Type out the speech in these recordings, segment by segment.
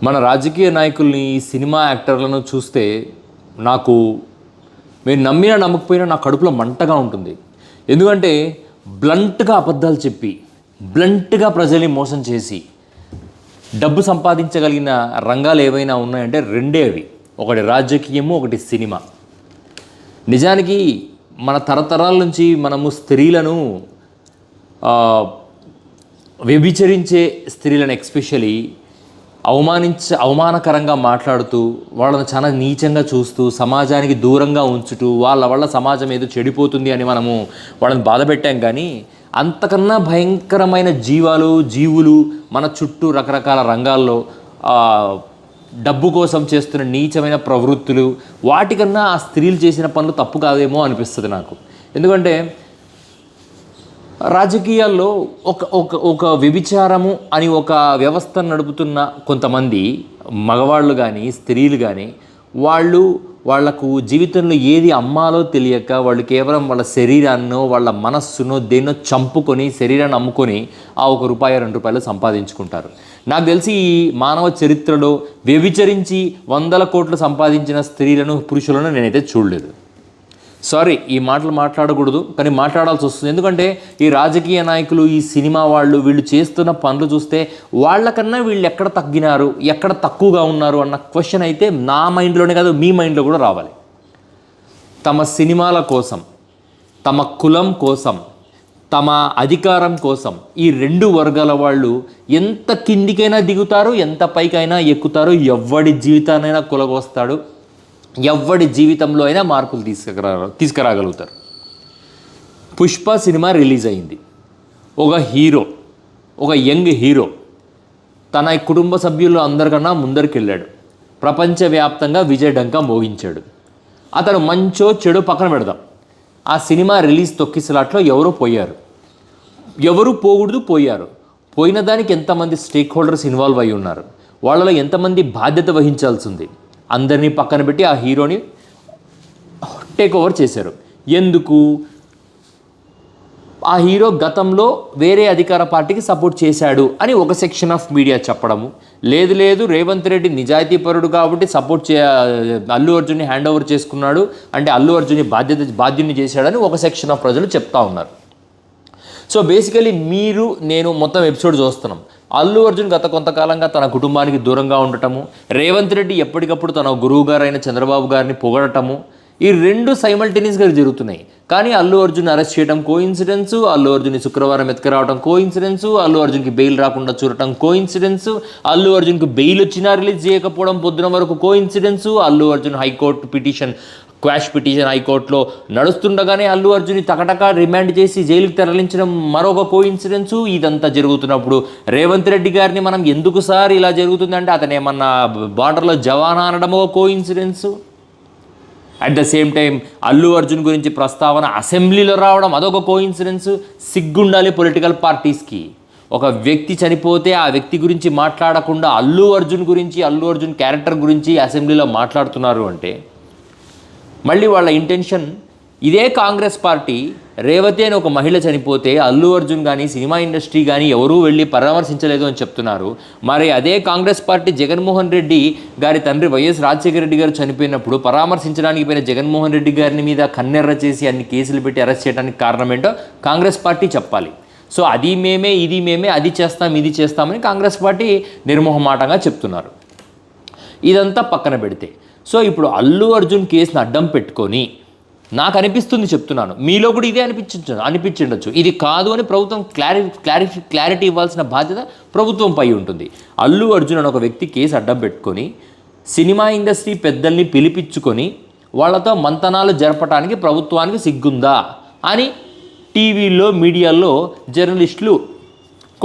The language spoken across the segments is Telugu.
మన రాజకీయ నాయకుల్ని, సినిమా యాక్టర్లను చూస్తే నాకు మీరు నమ్మినా నమ్మకపోయినా నా కడుపులో మంటగా ఉంటుంది. ఎందుకంటే బ్లంట్గా అబద్ధాలు చెప్పి, బ్లంట్గా ప్రజల్ని మోసం చేసి డబ్బు సంపాదించగలిగిన రంగాలు ఏవైనా ఉన్నాయంటే రెండే అవి. ఒకటి రాజకీయము, ఒకటి సినిమా. నిజానికి మన తరతరాల నుంచి మనము స్త్రీలను వ్యభిచరించే స్త్రీలను ఎస్పెషలీ అవమానకరంగా మాట్లాడుతూ, వాళ్ళని చాలా నీచంగా చూస్తూ, సమాజానికి దూరంగా ఉంచుతూ, వాళ్ళ వల్ల సమాజం ఏదో చెడిపోతుంది అని మనము వాళ్ళని బాధపెట్టాం. కానీ అంతకన్నా భయంకరమైన జీవులు మన చుట్టూ రకరకాల రంగాల్లో డబ్బు కోసం చేస్తున్న నీచమైన ప్రవృత్తులు, వాటికన్నా ఆ స్త్రీలు చేసిన పనులు తప్పు కాదేమో అనిపిస్తుంది నాకు. ఎందుకంటే రాజకీయాల్లో ఒక వ్యభిచారము అని ఒక వ్యవస్థను నడుపుతున్న కొంతమంది మగవాళ్ళు కానీ స్త్రీలు కానీ వాళ్లకు జీవితంలో ఏది అమ్మాలో తెలియక వాళ్ళు కేవలం వాళ్ళ శరీరాన్నో వాళ్ళ మనస్సునో దేన్నో చంపుకొని శరీరాన్ని అమ్ముకొని ఆ ₹1 ₹2 సంపాదించుకుంటారు. నాకు తెలిసి ఈ మానవ చరిత్రలో వ్యభిచరించి 100 కోట్లు సంపాదించిన స్త్రీలను పురుషులను నేనైతే చూడలేదు. సారీ, ఈ మాటలు మాట్లాడకూడదు, కానీ మాట్లాడాల్సి వస్తుంది. ఎందుకంటే ఈ రాజకీయ నాయకులు, ఈ సినిమా వీళ్ళు చేస్తున్న పనులు చూస్తే వాళ్ళకన్నా వీళ్ళు ఎక్కడ తగ్గినారు, ఎక్కడ తక్కువగా ఉన్నారు అన్న క్వశ్చన్ అయితే నా మైండ్లోనే కాదు, మీ మైండ్లో కూడా రావాలి. తమ సినిమాల కోసం, తమ కులం కోసం, తమ అధికారం కోసం ఈ 2 వర్గాల వాళ్ళు ఎంత కిందికైనా దిగుతారు, ఎంత పైకైనా ఎక్కుతారు, ఎవడి జీవితానైనా కొలగొస్తాడు, ఎవడి జీవితంలో అయినా మార్పులు తీసుకురాగలుగుతారు. పుష్ప సినిమా రిలీజ్ అయింది. ఒక యంగ్ హీరో తన కుటుంబ సభ్యులు అందరికన్నా ముందరికెళ్ళాడు. ప్రపంచవ్యాప్తంగా విజయఢంకా మోగించాడు. అతను మంచో చెడు పక్కన పెడదాం, ఆ సినిమా రిలీజ్ తొక్కిసలాట్లో ఎవరు పోయారు. పోయిన దానికి ఎంతమంది స్టేక్ హోల్డర్స్ ఇన్వాల్వ్ అయి ఉన్నారు, వాళ్ళలో ఎంతమంది బాధ్యత వహించాల్సి ఉంది, అందరినీ పక్కన పెట్టి ఆ హీరోని టేక్ ఓవర్ చేశారు. ఎందుకు? ఆ హీరో గతంలో వేరే అధికార పార్టీకి సపోర్ట్ చేశాడు అని ఒక సెక్షన్ ఆఫ్ మీడియా చెప్పడము, లేదు రేవంత్ రెడ్డి నిజాయితీపరుడు కాబట్టి అల్లు అర్జున్ని హ్యాండ్ ఓవర్ చేసుకున్నాడు అంటే అల్లు అర్జున్ని బాధ్యుని చేశాడని ఒక సెక్షన్ ఆఫ్ ప్రజలు చెప్తా ఉన్నారు. సో బేసికలీ నేను మొత్తం ఎపిసోడ్ చూస్తున్నాం. అల్లు అర్జున్ గత కొంతకాలంగా తన కుటుంబానికి దూరంగా ఉండటము, రేవంత్ రెడ్డి ఎప్పటికప్పుడు తన గురువు గారైన చంద్రబాబు గారిని పొగడటము, ఈ 2 సైమల్టేనియస్గా జరుగుతున్నాయి. కానీ అల్లు అర్జున్ అరెస్ట్ చేయడం కోఇన్సిడెన్సు, అల్లు అర్జున్ని శుక్రవారం ఎత్తుకురావడం కోఇన్సిడెన్సు, అల్లు అర్జున్కి బెయిల్ రాకుండా చూడటం కోఇన్సిడెన్సు, అల్లు అర్జున్కి బెయిల్ వచ్చినా రిలీజ్ చేయకపోవడం పొద్దున వరకు coincidence, Allu Arjun high court quash petition హైకోర్టులో నడుస్తుండగానే అల్లు అర్జున్ని తకటకా రిమాండ్ చేసి జైలుకి తరలించడం మరొక కోఇన్సిడెన్సు. ఇదంతా జరుగుతున్నప్పుడు రేవంత్ రెడ్డి గారిని మనం ఎందుకు సార్ ఇలా జరుగుతుందంటే అతను ఏమన్నా బార్డర్లో జవాన్ అనడం ఒక coincidence. At the same time Allu Arjun గురించి ప్రస్తావన అసెంబ్లీలో రావడం అదొక కోఇన్సిడెన్స్. సిగ్గుండాలి పొలిటికల్ పార్టీస్కి. ఒక వ్యక్తి చనిపోతే ఆ వ్యక్తి గురించి మాట్లాడకుండా అల్లు అర్జున్ క్యారెక్టర్ గురించి అసెంబ్లీలో మాట్లాడుతున్నారు అంటే మళ్ళీ వాళ్ళ ఇంటెన్షన్ ఇదే. కాంగ్రెస్ పార్టీ రేవతి అని ఒక మహిళ చనిపోతే అల్లు అర్జున్ కానీ సినిమా ఇండస్ట్రీ కానీ ఎవరూ వెళ్ళి పరామర్శించలేదు అని చెప్తున్నారు. మరి అదే కాంగ్రెస్ పార్టీ జగన్మోహన్ రెడ్డి గారి తండ్రి వైఎస్ రాజశేఖర రెడ్డి గారు చనిపోయినప్పుడు పరామర్శించడానికి పోయిన జగన్మోహన్ రెడ్డి గారిని మీద కన్నెర్ర చేసి అన్ని కేసులు పెట్టి అరెస్ట్ చేయడానికి కారణం ఏంటో కాంగ్రెస్ పార్టీ చెప్పాలి. సో అది మేమే, ఇది మేమే, అది చేస్తాం, ఇది చేస్తామని కాంగ్రెస్ పార్టీ నిర్మోహమాటంగా చెప్తున్నారు. ఇదంతా పక్కన పెడితే సో ఇప్పుడు అల్లు అర్జున్ కేసును అడ్డం పెట్టుకొని నాకు అనిపిస్తుంది, చెప్తున్నాను, మీలో కూడా ఇదే అనిపించవచ్చు. ఇది కాదు అని ప్రభుత్వం క్లారిటీ ఇవ్వాల్సిన బాధ్యత ప్రభుత్వంపై ఉంటుంది. అల్లు అర్జున్ అని ఒక వ్యక్తి కేసు అడ్డం పెట్టుకొని సినిమా ఇండస్ట్రీ పెద్దల్ని పిలిపించుకొని వాళ్ళతో మంతనాలు జరపడానికి ప్రభుత్వానికి సిగ్గుందా అని టీవీల్లో మీడియాల్లో జర్నలిస్టులు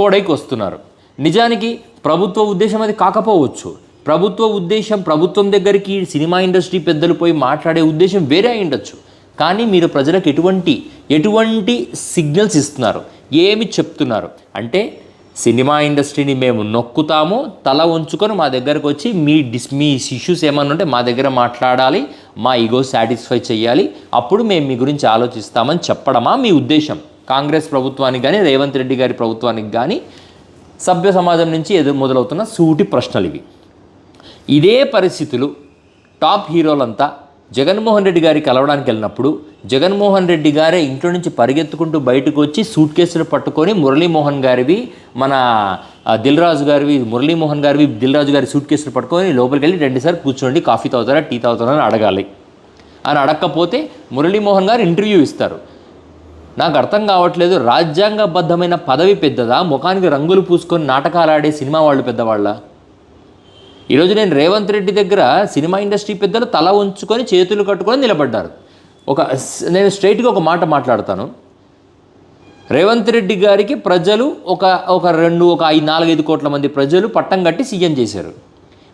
కోడైకి వస్తున్నారు. నిజానికి ప్రభుత్వ ఉద్దేశం అది కాకపోవచ్చు. ప్రభుత్వం దగ్గరికి సినిమా ఇండస్ట్రీ పెద్దలు పోయి మాట్లాడే ఉద్దేశం వేరే అయి ఉండొచ్చు. కానీ మీరు ప్రజలకు ఎటువంటి సిగ్నల్స్ ఇస్తున్నారు, ఏమి చెప్తున్నారు అంటే సినిమా ఇండస్ట్రీని మేము నొక్కుతాము, తల ఉంచుకొని మా దగ్గరకు వచ్చి మీ ఇష్యూస్ ఏమన్నా ఉంటే మా దగ్గర మాట్లాడాలి, మా ఈగో సాటిస్ఫై చేయాలి, అప్పుడు మేము మీ గురించి ఆలోచిస్తామని చెప్పడమా మీ ఉద్దేశం? కాంగ్రెస్ ప్రభుత్వానికి కానీ రేవంత్ రెడ్డి గారి ప్రభుత్వానికి కానీ సభ్య సమాజం నుంచి మొదలవుతున్న సూటి ప్రశ్నలు ఇవి. ఇదే పరిస్థితులు టాప్ హీరోలంతా జగన్మోహన్ రెడ్డి గారికి కలవడానికి వెళ్ళినప్పుడు జగన్మోహన్ రెడ్డి గారే ఇంట్లో నుంచి పరిగెత్తుకుంటూ బయటకు వచ్చి సూట్ కేసులు పట్టుకొని మురళీమోహన్ గారివి మన దిల్రాజు గారివి మురళీమోహన్ గారివి దిల్రాజు గారి సూట్ కేసులు పట్టుకొని లోపలికి వెళ్ళి 2 సార్లు కూర్చోండి, కాఫీ తాగుతారా టీ తాగుతారా అని అడగాలి. అని అడగకపోతే మురళీమోహన్ గారు ఇంటర్వ్యూ ఇస్తారు. నాకు అర్థం కావట్లేదు, రాజ్యాంగబద్ధమైన పదవి పెద్దదా, ముఖానికి రంగులు పూసుకొని నాటకాలు ఆడే సినిమా వాళ్ళు పెద్దవాళ్ళ? ఈరోజు నేను రేవంత్ రెడ్డి దగ్గర సినిమా ఇండస్ట్రీ పెద్దలు తల ఉంచుకొని చేతులు కట్టుకొని నిలబడ్డారు. నేను స్ట్రైట్గా ఒక మాట మాట్లాడతాను. రేవంత్ రెడ్డి గారికి ప్రజలు ఒక 4-5 కోట్ల మంది ప్రజలు పట్టం కట్టి సీఎం చేశారు.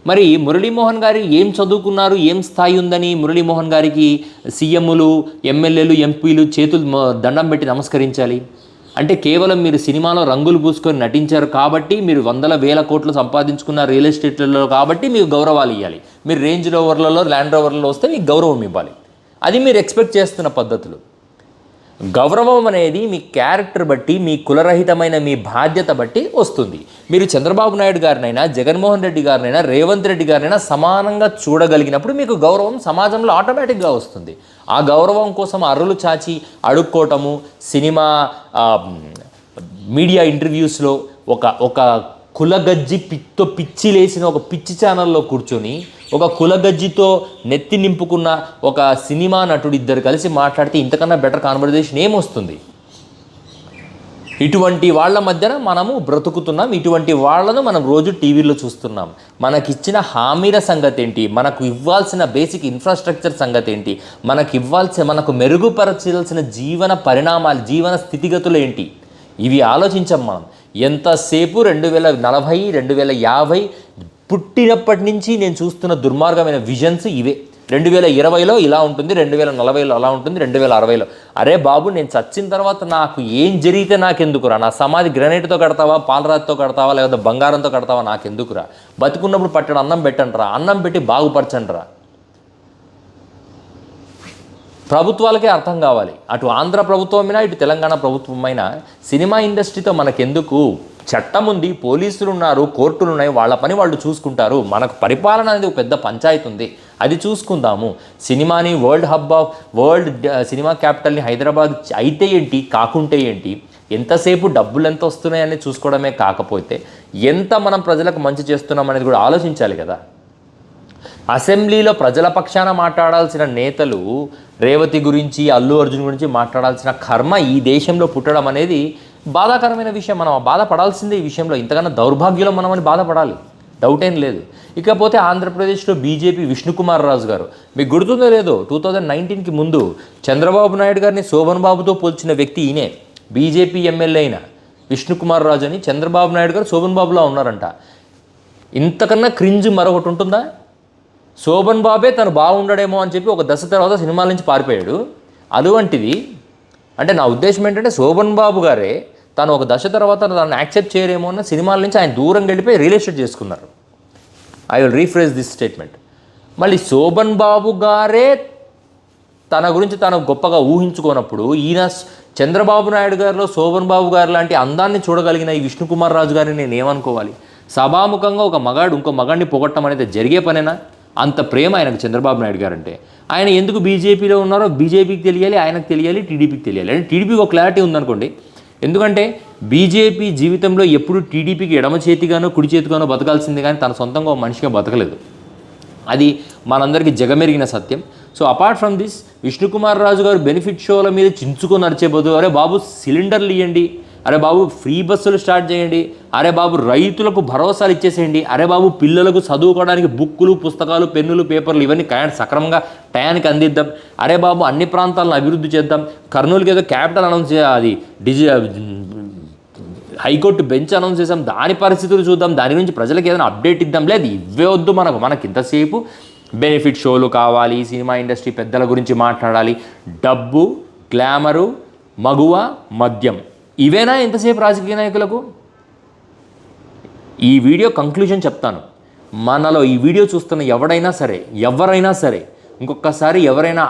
మరి మురళీమోహన్ గారు ఏం చదువుకున్నారు, ఏం స్థాయి ఉందని మురళీమోహన్ గారికి సీఎంలు, ఎమ్మెల్యేలు, ఎంపీలు చేతులు దండం పెట్టి నమస్కరించాలి? అంటే కేవలం మీరు సినిమాలో రంగులు పూసుకొని నటించారు కాబట్టి, మీరు 100,000 కోట్లు సంపాదించుకున్న రియల్ ఎస్టేట్లలో కాబట్టి మీకు గౌరవాలు ఇవ్వాలి. మీరు రేంజ్ రోవర్లలో, ల్యాండ్ రోవర్లలో వస్తే మీకు గౌరవం ఇవ్వాలి. అది మీరు ఎక్స్పెక్ట్ చేస్తున్న పద్ధతులు. గౌరవం అనేది మీ క్యారెక్టర్ బట్టి, మీ కులరహితమైన మీ బాధ్యత బట్టి వస్తుంది. మీరు చంద్రబాబు నాయుడు గారినైనా, జగన్మోహన్ రెడ్డి గారినైనా, రేవంత్ రెడ్డి గారినైనా సమానంగా చూడగలిగినప్పుడు మీకు గౌరవం సమాజంలో ఆటోమేటిక్గా వస్తుంది. ఆ గౌరవం కోసం అర్రులు చాచి అడుక్కోవటము, సినిమా మీడియా ఇంటర్వ్యూస్లో ఒక కులగజ్జి పిచ్చి లేసిన ఒక పిచ్చి ఛానల్లో కూర్చొని ఒక కులగజ్జితో నెత్తి నింపుకున్న ఒక సినిమా నటుడు ఇద్దరు కలిసి మాట్లాడితే ఇంతకన్నా బెటర్ కాన్వర్జేషన్ ఏమొస్తుంది? ఇటువంటి వాళ్ళ మధ్యన మనము బ్రతుకుతున్నాం. ఇటువంటి వాళ్ళను మనం రోజు టీవీలో చూస్తున్నాం. మనకిచ్చిన హామీల సంగతి ఏంటి? మనకు ఇవ్వాల్సిన బేసిక్ ఇన్ఫ్రాస్ట్రక్చర్ సంగతి ఏంటి? మనకు మెరుగుపరచాల్సిన జీవన పరిణామాలు, జీవన స్థితిగతులు ఏంటి? ఇవి ఆలోచించాం మనం. ఎంతసేపు 2040, 2050 పుట్టినప్పటి నుంచి నేను చూస్తున్న దుర్మార్గమైన విజన్స్ ఇవే. 2020లో ఇలా ఉంటుంది, 2040లో అలా ఉంటుంది, 2060లో. అరే బాబు, నేను చచ్చిన తర్వాత నాకు ఏం జరిగితే నాకెందుకురా? నా సమాధి గ్రనైట్తో కడతావా, పాలరాతితో కడతావా, లేదా బంగారంతో కడతావా? నాకెందుకురా? బతుకున్నప్పుడు పట్టడం అన్నం పెట్టండిరా, అన్నం పెట్టి బాగుపరచండిరా. ప్రభుత్వాలకే అర్థం కావాలి. అటు ఆంధ్ర ప్రభుత్వమైనా, ఇటు తెలంగాణ ప్రభుత్వమైనా సినిమా ఇండస్ట్రీతో మనకెందుకు? చట్టం ఉంది, పోలీసులు ఉన్నారు, కోర్టులు ఉన్నాయి, వాళ్ళ పని వాళ్ళు చూసుకుంటారు. మనకు పరిపాలన అనేది ఒక పెద్ద పంచాయతీ ఉంది, అది చూసుకుందాము. సినిమాని వరల్డ్ సినిమా క్యాపిటల్ని హైదరాబాద్ అయితే ఏంటి, కాకుంటే ఏంటి? ఎంతసేపు డబ్బులు ఎంత వస్తున్నాయని చూసుకోవడమే కాకపోతే ఎంత మనం ప్రజలకు మంచి చేస్తున్నాం అనేది కూడా ఆలోచించాలి కదా. అసెంబ్లీలో ప్రజల పక్షాన మాట్లాడాల్సిన నేతలు రేవతి గురించి, అల్లు అర్జున్ గురించి మాట్లాడాల్సిన కర్మ ఈ దేశంలో పుట్టడం అనేది బాధాకరమైన విషయం. మనం బాధపడాల్సిందే ఈ విషయంలో. ఇంతకన్నా దౌర్భాగ్యంలో మనమని బాధపడాలి, డౌట్ ఏం లేదు. ఇకపోతే ఆంధ్రప్రదేశ్లో బీజేపీ విష్ణుకుమార్ రాజు గారు, మీకు గుర్తుందో లేదో, 2019కి ముందు చంద్రబాబు నాయుడు గారిని శోభన్ బాబుతో పోల్చిన వ్యక్తి ఈయనే. బీజేపీ ఎమ్మెల్యే అయిన విష్ణుకుమార్ రాజు అని చంద్రబాబు నాయుడు గారు శోభన్ బాబులా ఉన్నారంట. ఇంతకన్నా క్రింజ్ మరొకటి ఉంటుందా? శోభన్ బాబే తను బాగుండడేమో అని చెప్పి ఒక దశ తర్వాత సినిమాల నుంచి పారిపోయాడు. అటువంటిది అంటే నా ఉద్దేశం ఏంటంటే, శోభన్ బాబు గారే తను ఒక దశ తర్వాత తను యాక్సెప్ట్ చేయరేమో అన్న సినిమాల నుంచి ఆయన దూరం వెళ్ళిపోయి రియల్ ఎస్టేట్ చేసుకున్నారు. I will rephrase this statement. మళ్ళీ శోభన్ బాబు గారే తన గురించి తాను గొప్పగా ఊహించుకోనప్పుడు ఈయన చంద్రబాబు నాయుడు గారిలో శోభన్ బాబు గారు లాంటి అందాన్ని చూడగలిగిన ఈ విష్ణుకుమార్ రాజు గారిని నేను ఏమనుకోవాలి? సభాముఖంగా ఒక మగాడు ఇంకో మగాడిని పొగట్టడం అనేది జరిగే పనేనా? అంత ప్రేమ ఆయనకు చంద్రబాబు నాయుడు గారు అంటే. ఆయన ఎందుకు బీజేపీలో ఉన్నారో బీజేపీకి తెలియాలి, ఆయనకు తెలియాలి, టీడీపీకి తెలియాలి. అంటే టీడీపీకి ఒక క్లారిటీ ఉందనుకోండి. ఎందుకంటే బీజేపీ జీవితంలో ఎప్పుడు టీడీపీకి ఎడమ చేతిగానో కుడి చేతిగానో బతకాల్సిందే కానీ తన సొంతంగా ఒక మనిషిగా బతకలేదు. అది మనందరికీ జగమెరిగిన సత్యం. So apart from this, Vishnukumar Raju garu benefit షోల మీద చించుకొని నడిచే బదులు, అరే బాబు సిలిండర్లు ఇవ్వండి, అరే బాబు ఫ్రీ బస్సులు స్టార్ట్ చేయండి, అరే బాబు రైతులకు భరోసాలు ఇచ్చేసేయండి, అరే బాబు పిల్లలకు చదువుకోవడానికి బుక్కులు, పుస్తకాలు, పెన్నులు, పేపర్లు ఇవన్నీ సక్రమంగా టయానికి అందిద్దాం, అరే బాబు అన్ని ప్రాంతాలను అభివృద్ధి చేద్దాం, కర్నూలుకి ఏదో క్యాపిటల్ అనౌన్స్ అది హైకోర్టు బెంచ్ అనౌన్స్ చేసాం, దాని పరిస్థితులు చూద్దాం, దాని గురించి ప్రజలకు ఏదైనా అప్డేట్ ఇద్దాం. లేదు, ఇవే వద్దు మనకి ఇంతసేపు బెనిఫిట్ షోలు కావాలి, సినిమా ఇండస్ట్రీ పెద్దల గురించి మాట్లాడాలి, డబ్బు, గ్లామరు, మగువ, మద్యం, ఇవేనా ఎంతసేపు రాజకీయ నాయకులకు? ఈ వీడియో కంక్లూజన్ చెప్తాను. మనలో ఈ వీడియో చూస్తున్న ఎవరైనా సరే ఇంకొకసారి ఎవరైనా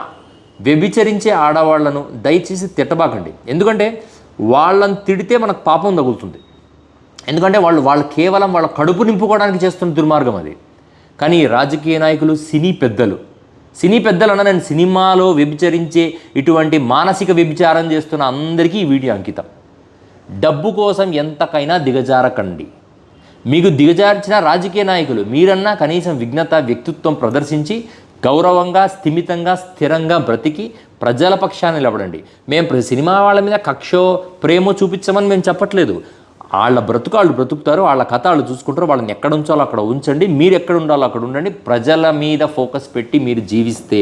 వ్యభిచరించే ఆడవాళ్లను దయచేసి తిట్టబాకండి. ఎందుకంటే వాళ్ళని తిడితే మనకు పాపం తగులుతుంది. ఎందుకంటే వాళ్ళు కేవలం వాళ్ళ కడుపు నింపుకోవడానికి చేస్తున్న దుర్మార్గం అది. కానీ ఈ రాజకీయ నాయకులు సినీ పెద్దలు అన్న నేను సినిమాలో వ్యభిచరించే ఇటువంటి మానసిక వ్యభిచారం చేస్తున్న అందరికీ ఈ వీడియో అంకితం. డబ్బు కోసం ఎంతకైనా దిగజారకండి. మీకు దిగజార్చిన రాజకీయ నాయకులు మీరన్నా కనీసం విఘ్నత వ్యక్తిత్వం ప్రదర్శించి గౌరవంగా స్థిమితంగా స్థిరంగా బ్రతికి ప్రజల పక్షాన్ని నిలబడండి. మేము సినిమా వాళ్ళ మీద కక్షో ప్రేమో చూపించమని మేము చెప్పట్లేదు. వాళ్ళ బ్రతుకు వాళ్ళు బ్రతుకుతారు, వాళ్ళ కథ వాళ్ళు చూసుకుంటారు. వాళ్ళని ఎక్కడ ఉంచాలో అక్కడ ఉంచండి, మీరు ఎక్కడ ఉండాలో అక్కడ ఉండండి. ప్రజల మీద ఫోకస్ పెట్టి మీరు జీవిస్తే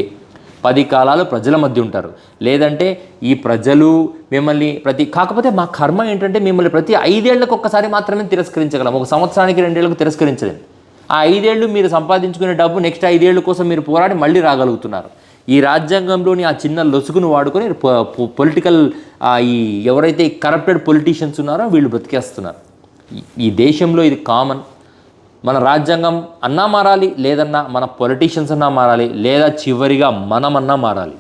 10 కాలాలు ప్రజల మధ్య ఉంటారు. లేదంటే ఈ ప్రజలు మిమ్మల్ని కాకపోతే మా కర్మ ఏంటంటే మిమ్మల్ని ప్రతి 5 ఏళ్లకు ఒక్కసారి మాత్రమే తిరస్కరించగలం. ఒక సంవత్సరానికి 2 ఏళ్లకు తిరస్కరించలేము. ఆ 5 ఏళ్ళు మీరు సంపాదించుకునే డబ్బు నెక్స్ట్ 5 ఏళ్ళ కోసం మీరు పోరాడి మళ్ళీ రాగలుగుతున్నారు. ఈ రాజ్యాంగంలోని ఆ చిన్న లొసుగును వాడుకొని పొలిటికల్ ఈ ఎవరైతే కరప్టెడ్ పొలిటీషియన్స్ ఉన్నారో వీళ్ళు బ్రతికేస్తున్నారు. ఈ దేశంలో ఇది కామన్. మన రాజ్యాంగం అన్నా మారాలి, లేదన్నా మన పొలిటీషియన్స్ అన్నా మారాలి, లేదా చివరిగా మనమన్నా మారాలి.